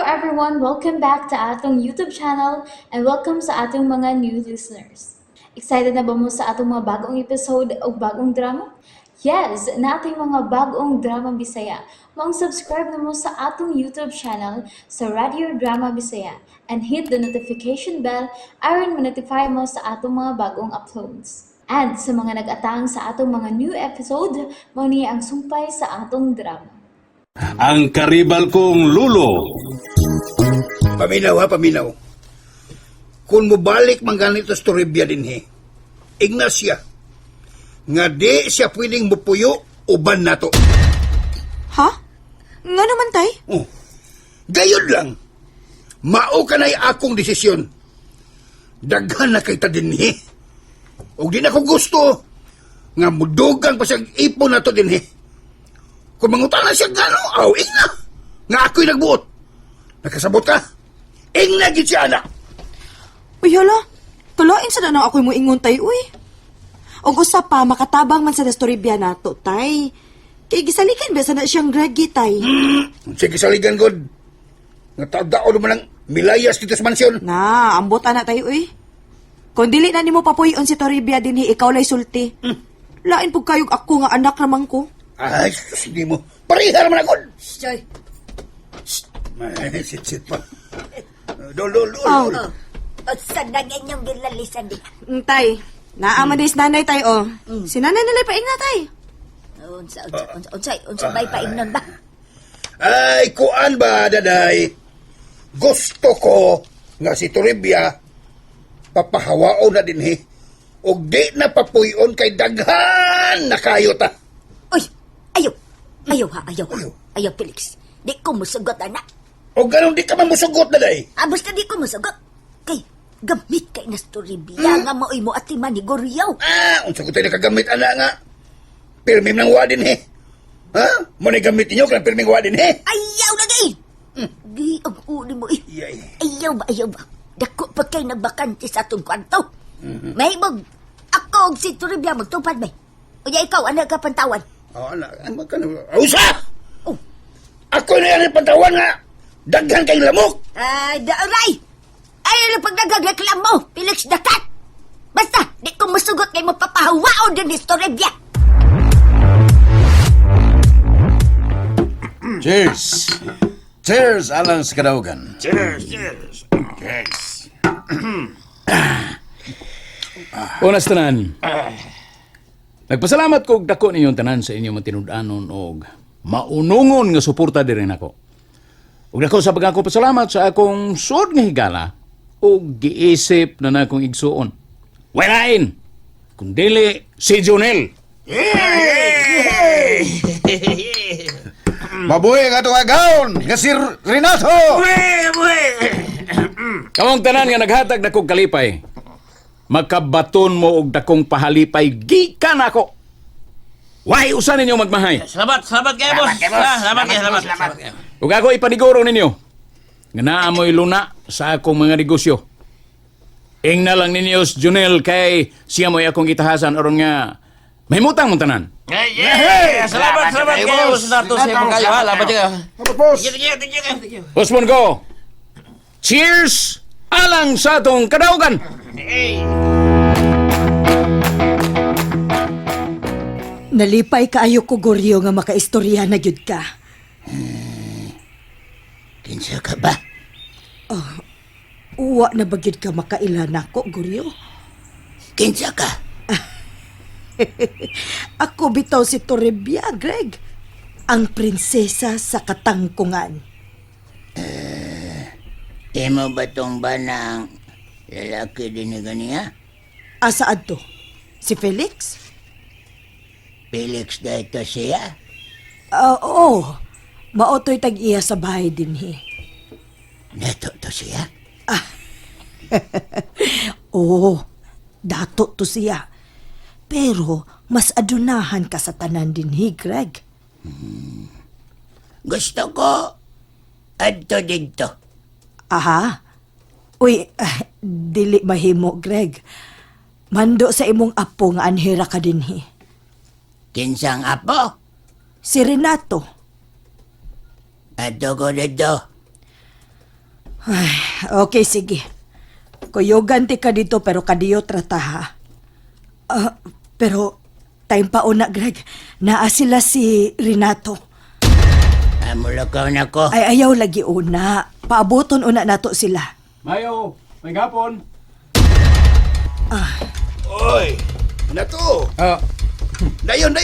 everyone, welcome back to atong YouTube channel and welcome sa atong mga new listeners. Excited na ba mo sa atong mga bagong episode o bagong drama? Yes, na ating mga bagong drama Bisaya. Mag-subscribe na mo sa atong YouTube channel sa Radio Drama Bisaya and hit the notification bell aron ma-notify mo sa atong mga bagong uploads. And sa mga nag-atang sa atong mga new episode, mo niya ang sumpay sa atong drama. Ang karibal kong lulo. Paminaw ha, paminaw. Kung mubalik man ganito sa Toribia din Ignacia, nga di siya pwedeng mupuyo uban nato. Ha? Nga naman, tay? Oh, gayod lang. Mao ka na'y akong desisyon. Daghan na kay ta din O di na ko gusto nga mudugan pa siyang ipon nato din Kung mangutana siya gano, awing na. Nga ako'y nagbuot. Nakasabot ka? Ing na gid siya, anak. Uy, hala. Tulain sa na ako'y mo ingon, tay, uy. Og usa pa, makatabang man sa nastoribya nato, tay. Kay gisalikan ba sa na siyang gragi, tay? Sige, saligan, God. Nga tao-dao naman ang milayas dito sa mansyon. Na, ambot na, tay, uy. Kung dili na nimo papuyon si Toribia din ikaw lay sulti. Lain pug kayog ako nga anak naman ko. Ay, hindi mo. Parihar naman ako. Joy. Ay, sit pa. Dol. Oh. Saan na inyong ginlalisan di? Tay, naaman din si nanay, tay, oh. Si nanay nalay paing na, tay. Unsa bay paingnon ba? Ay, kuan ba, daday? Gusto ko nga si Toribia papahawao na din og di na papuyon kay daghan na kayo ta. Uy, ayaw. Ayaw, Felix. Di ko musugot, anak. O ganun di ka man musugot, daday. Basta di ko musugot. Kay, gamit kay na storibya nga maoy mo at ni Goryaw. Unsa ko tayo nakagamit, ana nga. Pirmim ng wadin, Ha? Mo na gamit ninyo kung pirming wadin, Ayaw lagi! Di ang uli mo, Yay. Ayaw ba? Dako pa kay nagbakante sa atong kwarto. Mahibog, ako og si Toribia magtupad ba? O ya ikaw, anak ka pantawan. Ana, ano ka na? Usa! Oh. Ako na yan ang pantawan nga. Daghan kay lamok. Ay, daaray! Ay, ano pag nagagaklam mo, Felix Dakat? Basta, di ko masugot kay mapapahawao din ni Toribia. Cheers! Cheers, alang sa kadaugan. Cheers. Unas tanan. Nagpasalamat ko dako ninyong tanan sa inyong matinud-anon og maunungon nga suporta din ako. Ug dako sa pagako pasalamat sa akong suod nga higala og giisip na akong igsuon. Walain! Kung dili, si Jonel. Mabuhay nga itong agaon, nga si Renato! Kamong tanan nga naghatag dakong kalipay. Magkabaton mo og dakong pahalipay gikan ako. Why usan ninyo magmahay? Salamat kayo, boss. Salamat kayo. Ug ako ipaniguro ninyo nga naa mo'y luna sa akong mga negosyo. Ing na lang ninyo si Junel kay siya mo'y akong gitahasan aron nga mahimutang mong tanan. Salamat kayo, boss. Nato sa mga kayo, ha? Laban kayo. Thank you. Osmon ko, cheers alang sa atong kadaugan. Nalipay kaayo ko, Goryo, nga makaistorya na gyud ka. Kinsa ka ba? Uwa na bagid ka makailan ako, Goryo. Kinsa ka? Ako bitaw si Toribia, Greg. Ang prinsesa sa katangkungan. Imo ba tong banang lalaki din ni ganiya? Asaad to? Si Felix? Felix dahito siya? Oo. Maoto'y tag-iya sa bahay din, Nato to siya? Oo. Dato to siya. Pero mas adunahan ka sa tanan din, Greg. Gusto ko adto dito. Aha. Uy, dili mahimo, Greg. Mando sa imong apo nga anhira ka din, Kinsang apo? Si Renato. Adto ko dito. Ay, okay, sige. Kuyogan ti ka dito pero kadiyo trata ha. Pero time pa una, Greg. Naa sila si Renato. Mulakaw na ko. Ay, ayaw lagi una. Paaboton una nato sila. Mayo, may gapon. Oy, nato. Ah, Dayon.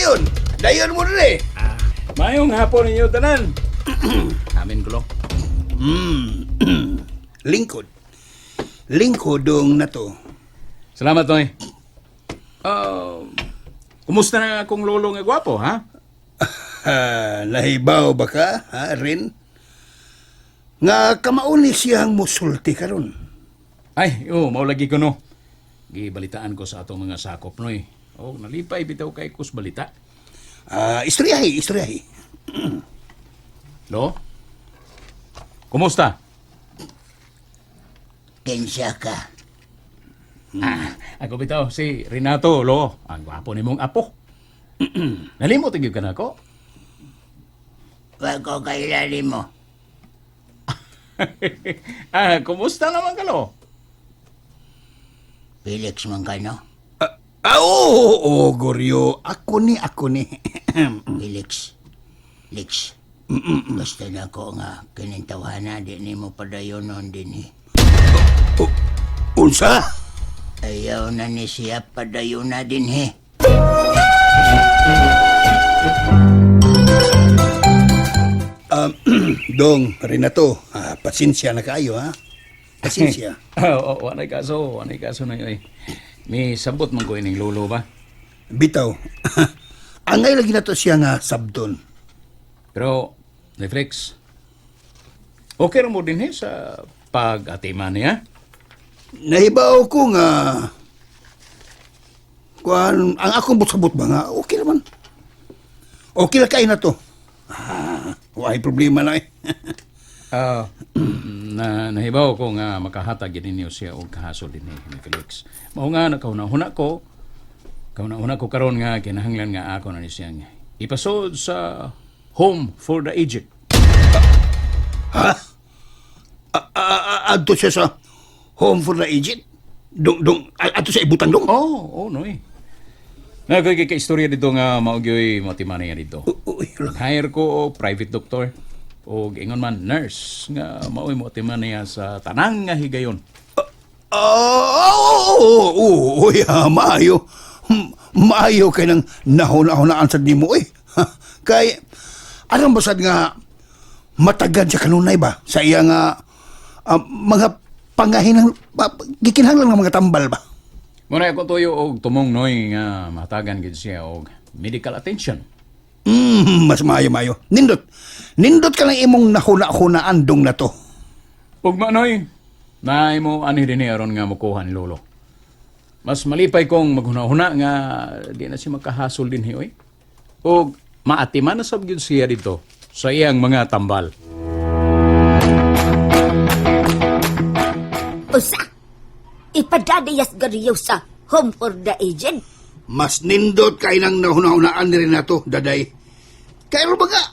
Dayon mo rin eh. mayong hapon ninyo tanan. Amin ko lo. Lingkod. Lingkodong na to. Salamat, Noy. Kumusta na akong lolo nga gwapo, ha? Nahibaw ba ka, ha, Rin? Nga kamauni siyang musulti karon. Ay, maulagi ko no. Gibalitaan ko sa atong mga sakop, Noy. Nalipay bitaw kay kus balita. Istoryahi. Lo? Kumusta? Kensya ka. Ako bitaw, si Renato, lo. Ang gwapo ni mong apo. Nalimot tigil ka na ako. Wag ko kailali mo. Kumusta naman ka, lo? Felix man ka, no? Oo, Goryo. Ako ni. Felix. Lex. Basta na ko nga kinintawhana, di ni mo padayon nun din eh. Unsa? Ayaw na ni siya padayon na din eh. Dong, Renato, pasensya na kayo, ha? Pasensya. Wanay kaso na yun. May sabot mong ko ining lolo ba? Bitaw. Angay lagi na to siya nga sabdon. Pero, Netflix, okay ra mo din sa pag-atiman niya? Nahibaw ko nga ang akong butsabot ba nga, okay naman. Okay lang kayo na to. Wala problema na eh. Nahibaw ko nga makahatag din niyo siya og kahasol din ni Felix. Mao nga nakauna-una ko karon nga kinahanglan nga ako na ni siyang ipasod sa Home for the Aged. Adto siya sa Home for the Aged? Adto sa ibutang dong? Noy. Nagkay istorya dito nga maugyoy motimana niya dito. Hire ko og private doctor o ingon man nurse nga mao'y motiman niya sa tanang nga higayon. Maayo. Maayo kay nang nahuna-hunaan sa di mo eh. Kay, anong basad nga matagad siya kanunay ba? Sa iya nga mga pangahinang, gikinhanglan nga mga tambal ba? Muna ako tuyo og tumong noy nga matagan gid siya og medical attention. Mas maayo-maayo. Nindot ka lang imong nahuna-hunaan dong na to. Ug manoy, naay mo ani dinhi aron nga mokuha ni lolo. Mas malipay kong maghuna-huna nga di na siya makahasol dinhi oy. Ug maatiman na sab gyud siya dito sa iyang mga tambal. Usa, ipadadayas gariyaw sa Home for the Aged. Mas nindot kay nang nahuna-hunaan ni Renato, daday. Kaya ba nga,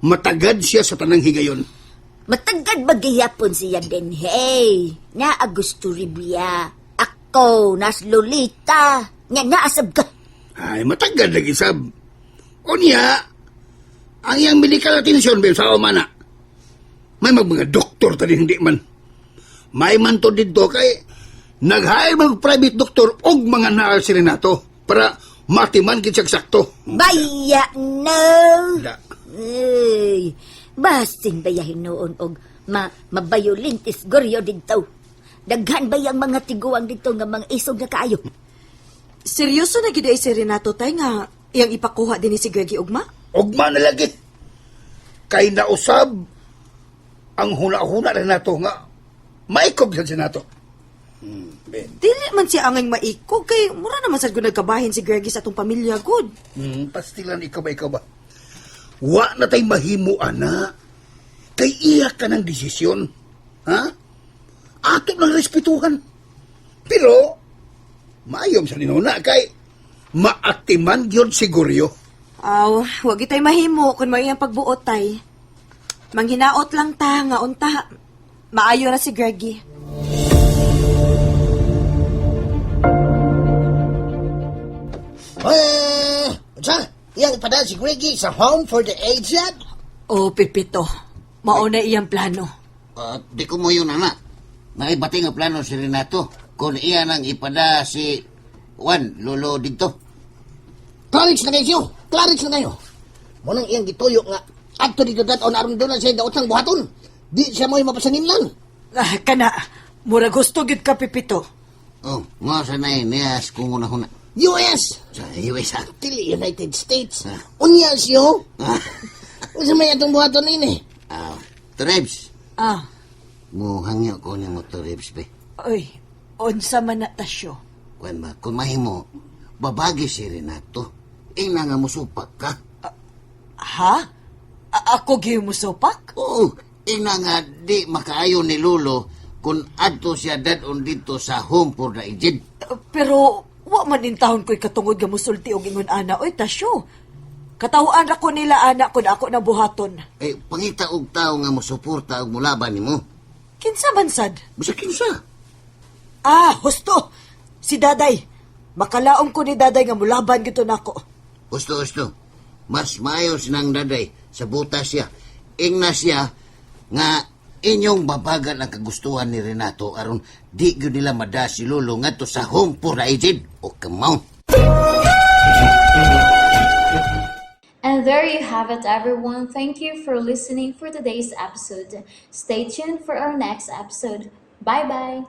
matagad siya sa tanang higayon. Matagad bagayapon siya din, hey. Na Augusto Ribia. Ako, nas Lolita. Nga naasab ka. Ay, matagad lagi sab. O niya, ang iyang medical attention, babe, sa umana. May mga doktor tadi hindi man. May man to dito kay nag-hire mag private doktor og mga naal si Renato para matiman kitsak sakto. Baya no. Da. Ay, basing bayahin noon og mabayolintis goryo dito. Daghan ba yung mga tiguang dito nga mga isog na kaayo? Seryoso na gid ay si Renato tay nga iyang ipakuha din ni si Greggy ugma? Ugma na lagi. Kay nausab ang huna-huna Renato nga maikob sa Renato. Dili man siya angay maikog kay mura naman sad gud nagkabahin si Greggy sa atong pamilya gud. Pastilan ikaw ba? Wa na tay mahimo ana. Kay iya ka ng desisyon. Ha? Ato lang respetuhan. Pero, maayom sa ninuna kay maatiman yun siguryo. Aw, wag itay mahimo kung may iyang pagbuot tay. Manghinaot lang ta nga unta. Maayo na si Greggy. Sa, iyang ipadaan si Greggy sa home for the aged? O, Pipito. Mauna iyang plano. Di ko mo yun, anak. Naibati nga plano si Renato kung iya nang ipada si Juan, lolo dito. Clarix na kayo, Clarix na kayo. Munang iyang gituyo nga adto dito dat on aron doon siya daot ng buhaton. Di siya mo'y mapasangin lang. Kana, mura gusto gid ka, Pipito. Oh, nga sa na niyas kung una-una. US! Sa US, actually, United States. Unyas yo. Kasi may atong buhaton ini. Trebs, Ah, mo hangyo ko niya mo Trebs, be. oy, unsa man na tasyo. Kung mahimo, babagi si Renato. Ina nga musupak ka. Ha? Ako gyud mo sopak? Oo, ina nga di makaayo ni Lolo kung adto siya dadon dito sa home for the aged. Pero, wa man din taon ko'y katungod nga musulti og ingon ana. Oy, tasyo. Katawaan ra ko nila ana kung ako na buhaton. Pangita og tao nga musuporta og mulaban nimo. Kinsa man sad? Basta kinsa? Husto. Si Daday. Makalaom ko ni Daday nga mulaban gito nako. Gusto. Mas maayo sinang daday sa buta siya. Ingna siya nga inyong babagan ang kagustuhan ni Renato aron di gyud nila mada si Lolo ngadto sa home for the aged. O kamaw. And there you have it, everyone. Thank you for listening for today's episode. Stay tuned for our next episode. Bye bye.